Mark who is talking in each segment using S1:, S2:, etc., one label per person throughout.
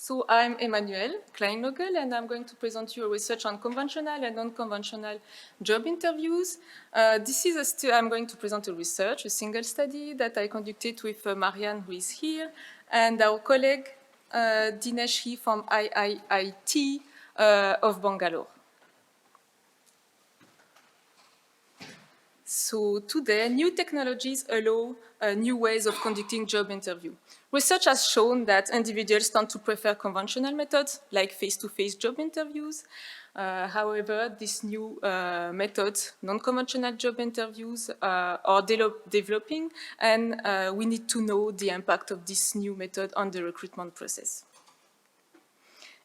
S1: So I'm Emmanuel Kleinlogel, and I'm going to present you a research on conventional and non-conventional job interviews. I'm going to present a research, a single study that I conducted with Marianne, who is here, and our colleague Dinesh He from IIIT of Bangalore. So today, new technologies allow new ways of conducting job interview. Research has shown that individuals tend to prefer conventional methods like face-to-face job interviews. However, these new methods, non-conventional job interviews, are developing, and we need to know the impact of this new method on the recruitment process.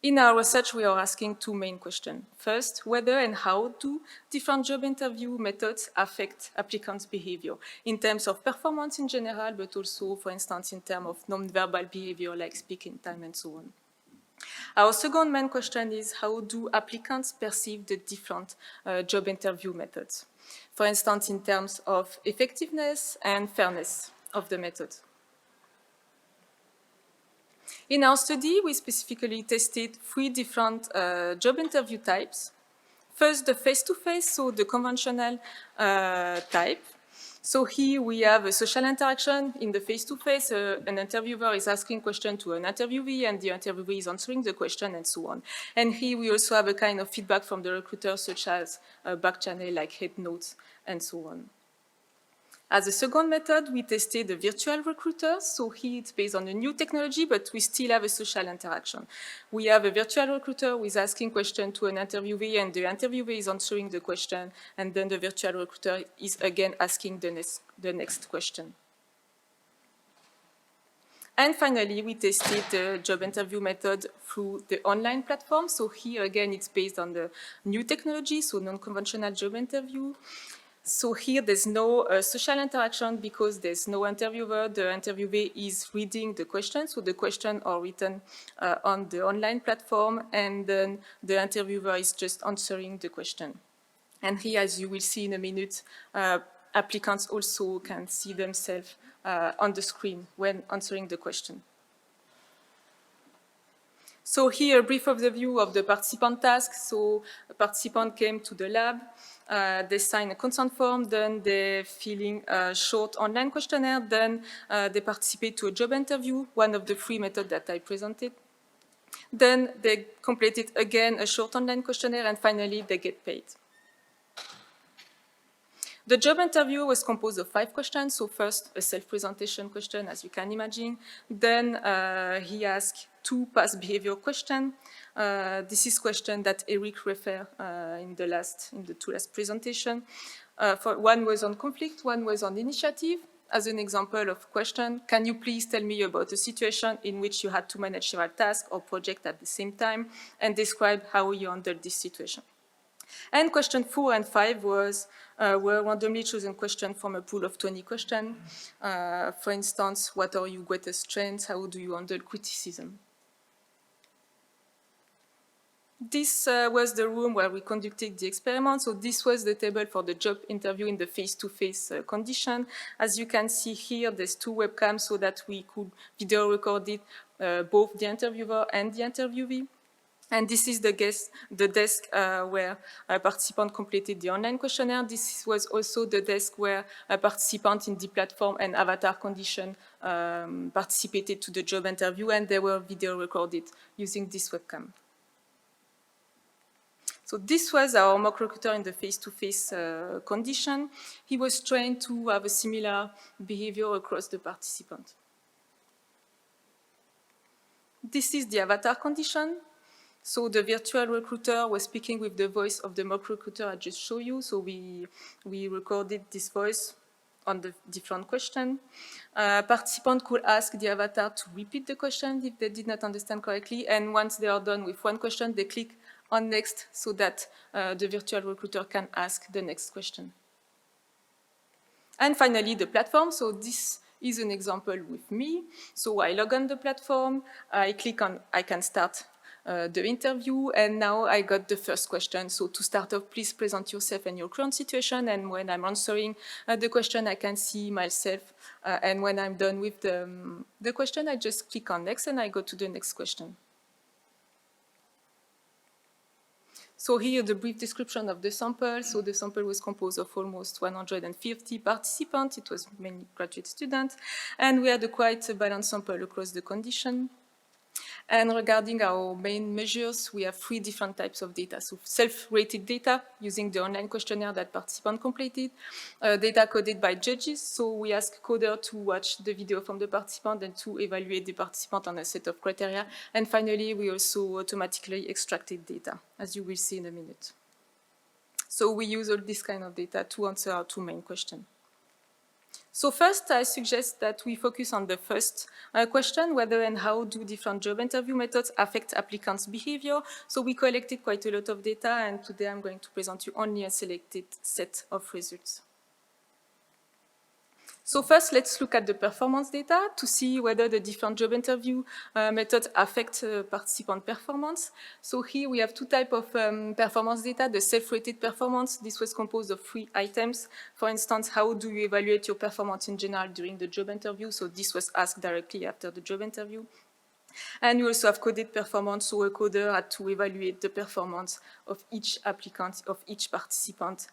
S1: In our research, we are asking two main questions. First, whether and how do different job interview methods affect applicants' behavior in terms of performance in general, but also, for instance, in terms of non-verbal behavior like speaking time and so on. Our second main question is how do applicants perceive the different job interview methods? For instance, in terms of effectiveness and fairness of the method. In our study, we specifically tested three different job interview types. First, the face-to-face, so the conventional type. So here we have a social interaction in the face-to-face. An interviewer is asking questions to an interviewee, and the interviewee is answering the question, and so on. And here we also have a kind of feedback from the recruiter, such as back channel, like head notes, and so on. As a second method, we tested the virtual recruiter. So here it's based on a new technology, but we still have a social interaction. We have a virtual recruiter who is asking questions to an interviewee, and the interviewee is answering the question, and then the virtual recruiter is again asking the next question. And finally, we tested the job interview method through the online platform. So here again, it's based on the new technology, so non-conventional job interview. So here there's no social interaction because there's no interviewer. The interviewee is reading the questions, so the questions are written on the online platform, and then the interviewer is just answering the question. And here, as you will see in a minute, applicants also can see themselves on the screen when answering the question. So here, a brief overview of the participant task. So a participant came to the lab, they sign a consent form, then they fill in a short online questionnaire, then they participate to a job interview, one of the three methods that I presented. Then they completed again a short online questionnaire, and finally they get paid. The job interview was composed of 5 questions. So first, a self-presentation question, as you can imagine. Then he asked 2 past behavior questions. This is question that Eric referred in the 2 last presentation. One was on conflict, one was on initiative. As an example of question, can you please tell me about a situation in which you had to manage several tasks or projects at the same time, and describe how you handled this situation? And question 4 and 5 were randomly chosen questions from a pool of 20 questions. For instance, what are your greatest strengths? How do you handle criticism? This was the room where we conducted the experiment. So this was the table for the job interview in the face-to-face condition. As you can see here, there's 2 webcams so that we could video record it, both the interviewer and the interviewee. And this is the desk where a participant completed the online questionnaire. This was also the desk where a participant in the platform and avatar condition participated to the job interview, and they were video recorded using this webcam. So this was our mock recruiter in the face-to-face condition. He was trained to have a similar behavior across the participants. This is the avatar condition. So the virtual recruiter was speaking with the voice of the mock recruiter I just showed you. So we recorded this voice on the different question. Participants could ask the avatar to repeat the question if they did not understand correctly. And once they are done with one question, they click on next so that the virtual recruiter can ask the next question. And finally, the platform. So this is an example with me. So I log on the platform, I click on I can start the interview, and now I got the first question. So to start off, please present yourself and your current situation, and when I'm answering the question, I can see myself, and when I'm done with the question, I just click on next and I go to the next question. So here the brief description of the sample. So the sample was composed of almost 150 participants. It was mainly graduate students. And we had a quite balanced sample across the condition. And regarding our main measures, we have 3 different types of data. So self-rated data using the online questionnaire that participants completed, data coded by judges. So we ask coder to watch the video from the participant and to evaluate the participant on a set of criteria. And finally, we also automatically extracted data, as you will see in a minute. So we use all this kind of data to answer our 2 main questions. So first, I suggest that we focus on the first question, whether and how do different job interview methods affect applicants' behavior. So we collected quite a lot of data, and today I'm going to present you only a selected set of results. So first, let's look at the performance data to see whether the different job interview methods affect participant performance. So here we have 2 types of performance data. The self-rated performance, this was composed of 3 items. For instance, how do you evaluate your performance in general during the job interview? So this was asked directly after the job interview. And you also have coded performance, so a coder had to evaluate the performance of each applicant, of each participant,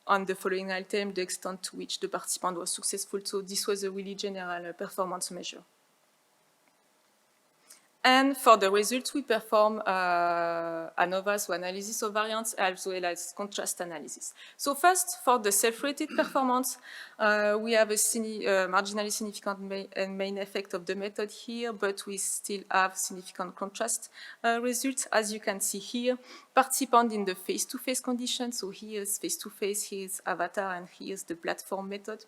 S1: on the following item, the extent to which the participant was successful. So this was a really general performance measure. And for the results, we perform ANOVA, so analysis of variance, as well as contrast analysis. So first, for the self-rated performance, we have a marginally significant main effect of the method here, but we still have significant contrast results. As you can see here, participant in the face-to-face condition, so here's face-to-face, here's avatar, and here's the platform method.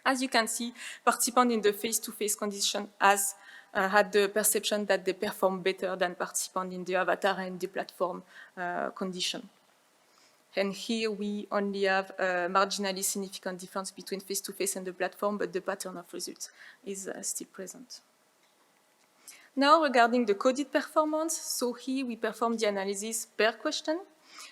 S1: As you can see, participant in the face-to-face condition has had the perception that they perform better than participant in the avatar and the platform condition. And here we only have a marginally significant difference between face-to-face and the platform, but the pattern of results is still present. Now, regarding the coded performance, so here we perform the analysis per question.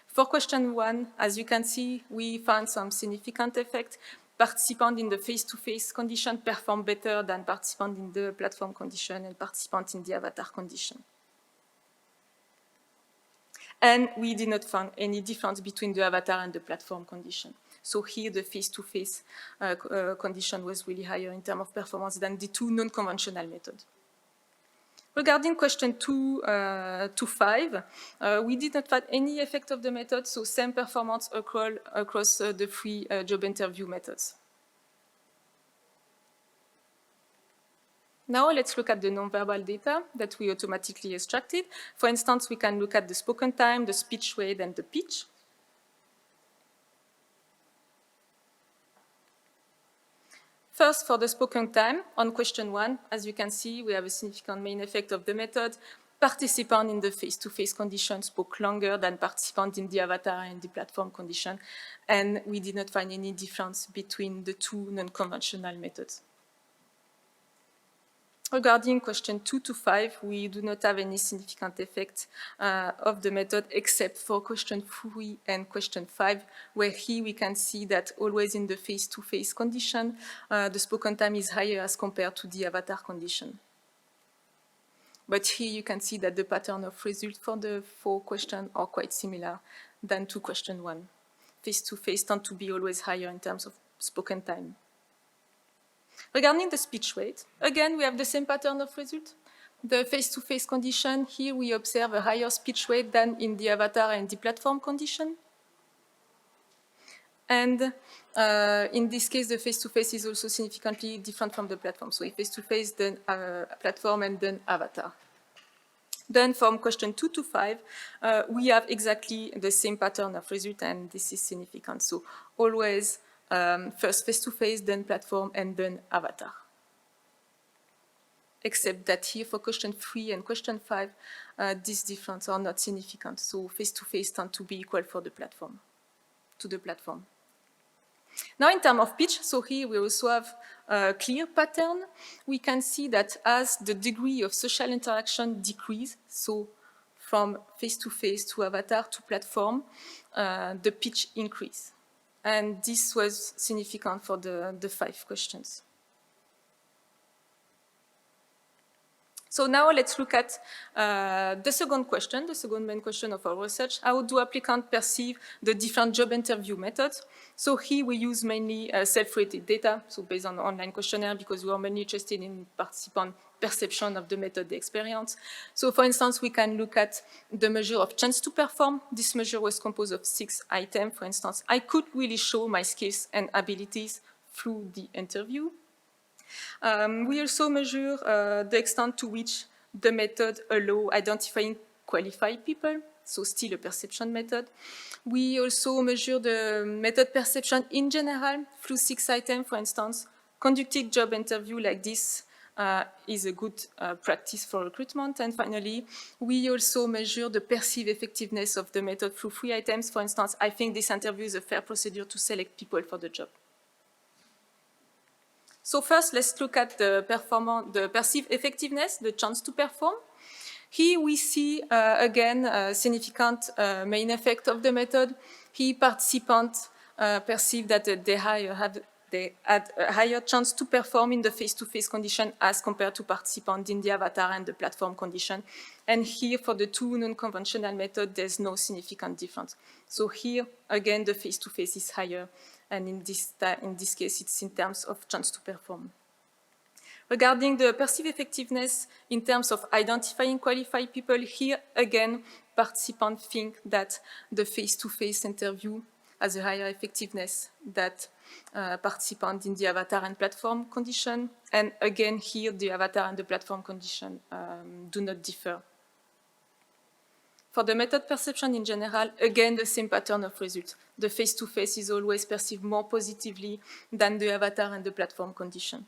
S1: For question 1, as you can see, we found some significant effect. Participant in the face-to-face condition perform better than participant in the platform condition and participant in the avatar condition. And we did not find any difference between the avatar and the platform condition. So here the face-to-face condition was really higher in terms of performance than the 2 non-conventional methods. Regarding question 2 to 5, we did not find any effect of the method, so same performance across the 3 job interview methods. Now let's look at the nonverbal data that we automatically extracted. For instance, we can look at the spoken time, the speech rate, and the pitch. First, for the spoken time, on question 1, as you can see, we have a significant main effect of the method. Participant in the face-to-face condition spoke longer than participant in the avatar and the platform condition, and we did not find any difference between the 2 non-conventional methods. Regarding question 2 to 5, we do not have any significant effect of the method except for question 3 and question 5, where here we can see that always in the face-to-face condition, the spoken time is higher as compared to the avatar condition. But here you can see that the pattern of results for the 4 questions are quite similar than to question 1. Face-to-face tend to be always higher in terms of spoken time. Regarding the speech rate, again, we have the same pattern of result. The face-to-face condition, here we observe a higher speech rate than in the avatar and the platform condition. And in this case, the face-to-face is also significantly different from the platform. So if face-to-face, then platform, and then avatar. Then from question 2 to 5, we have exactly the same pattern of result, and this is significant. So always first face-to-face, then platform, and then avatar. Except that here for question 3 and question 5, these differences are not significant. So face-to-face tend to be equal for the platform, to the platform. Now in terms of pitch, so here we also have a clear pattern. We can see that as the degree of social interaction decreases, so from face-to-face to avatar to platform, the pitch increase. And this was significant for the 5 questions. So now let's look at the second question, the second main question of our research. How do applicants perceive the different job interview methods? So here we use mainly self-rated data, so based on online questionnaire, because we are mainly interested in participant perception of the method they experience. So for instance, we can look at the measure of chance to perform. This measure was composed of 6 items. For instance, I could really show my skills and abilities through the interview. We also measure the extent to which the method allows identifying qualified people, so still a perception method. We also measure the method perception in general through 6 items, for instance. Conducting job interview like this is a good practice for recruitment. And finally, we also measure the perceived effectiveness of the method through 3 items. For instance, I think this interview is a fair procedure to select people for the job. So first, let's look at the perceived effectiveness, the chance to perform. Here we see, again, a significant main effect of the method. Here, participants perceive that they had a higher chance to perform in the face-to-face condition as compared to participants in the avatar and the platform condition. And here, for the two non-conventional methods, there's no significant difference. So here, again, the face-to-face is higher. And in this case, it's in terms of chance to perform. Regarding the perceived effectiveness in terms of identifying qualified people, here again, participants think that the face-to-face interview has a higher effectiveness than participants in the avatar and platform condition. And again, here, the avatar and the platform condition do not differ. For the method perception in general, again, the same pattern of results. The face-to-face is always perceived more positively than the avatar and the platform condition.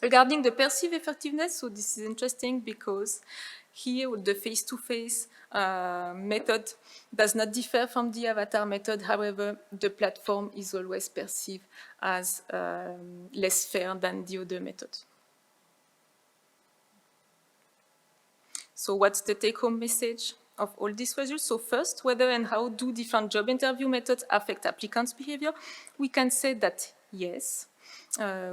S1: Regarding the perceived effectiveness, so this is interesting because here the face-to-face method does not differ from the avatar method. However, the platform is always perceived as less fair than the other method. So what's the take-home message of all these results? So first, whether and how do different job interview methods affect applicants' behavior? We can say that yes,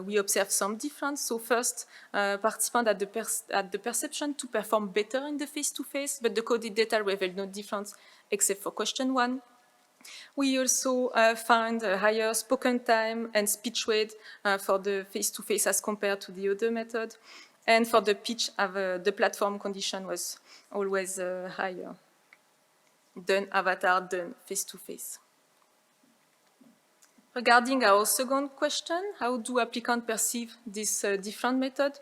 S1: we observe some difference. So first, participants had the perception to perform better in the face-to-face, but the coded data revealed no difference except for question 1. We also found a higher spoken time and speech rate for the face-to-face as compared to the other method. And for the pitch, the platform condition was always higher than avatar, than face-to-face. Regarding our second question, how do applicants perceive this different method?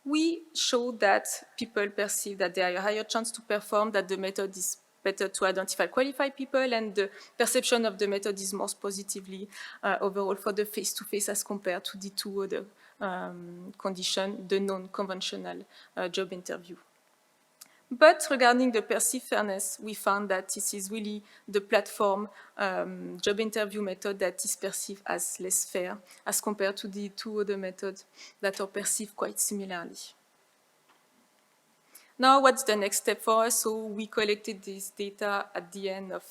S1: We show that people perceive that there are a higher chance to perform, that the method is better to identify qualified people, and the perception of the method is more positively overall for the face-to-face as compared to the two other conditions, the non-conventional job interview. But regarding the perceived fairness, we found that this is really the platform job interview method that is perceived as less fair as compared to the two other methods that are perceived quite similarly. Now, what's the next step for us? So we collected this data at the end of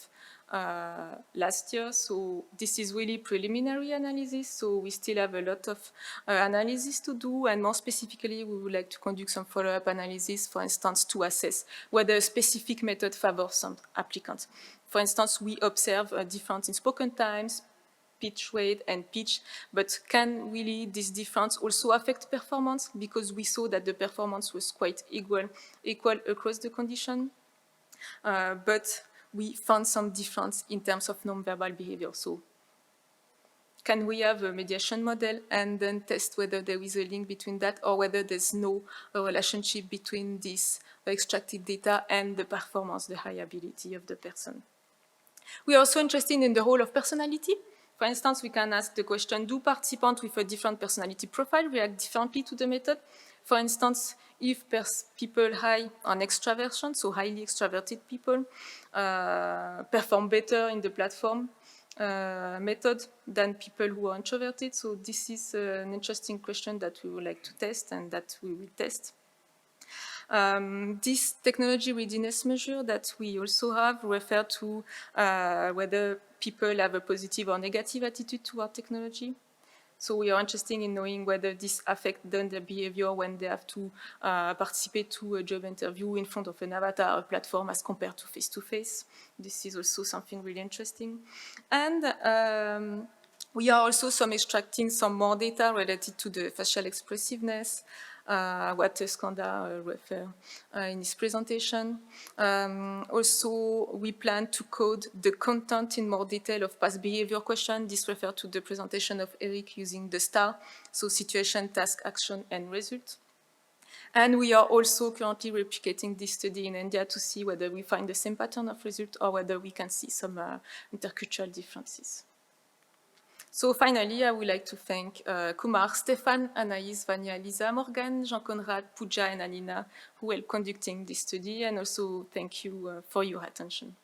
S1: last year. So this is really preliminary analysis. So we still have a lot of analysis to do. And more specifically, we would like to conduct some follow-up analysis, for instance, to assess whether a specific method favors some applicants. For instance, we observe a difference in spoken times, pitch rate and pitch, but can really this difference also affect performance? Because we saw that the performance was quite equal across the condition, but we found some difference in terms of nonverbal behavior. So can we have a mediation model and then test whether there is a link between that or whether there's no relationship between this extracted data and the performance, the high ability of the person? We are also interested in the role of personality. For instance, we can ask the question, do participants with a different personality profile react differently to the method? For instance, if people high on extraversion, so highly extroverted people, perform better in the platform method than people who are introverted. So this is an interesting question that we would like to test and that we will test. This technology readiness measure that we also have refer to whether people have a positive or negative attitude toward technology. So we are interested in knowing whether this affects their behavior when they have to participate to a job interview in front of an avatar platform as compared to face-to-face. This is also something really interesting. And we are also extracting some more data related to the facial expressiveness, what Skanda referred in his presentation. Also, we plan to code the content in more detail of past behavior question. This refers to the presentation of Eric using the STAR, so situation, task, action, and result. And we are also currently replicating this study in India to see whether we find the same pattern of result or whether we can see some intercultural differences. So finally, I would like to thank Kumar, Stefan, Anaïs, Vania, Lisa, Morgan, Jean-Conrad, Pooja, and Alina, who helped conducting this study, and also thank you for your attention.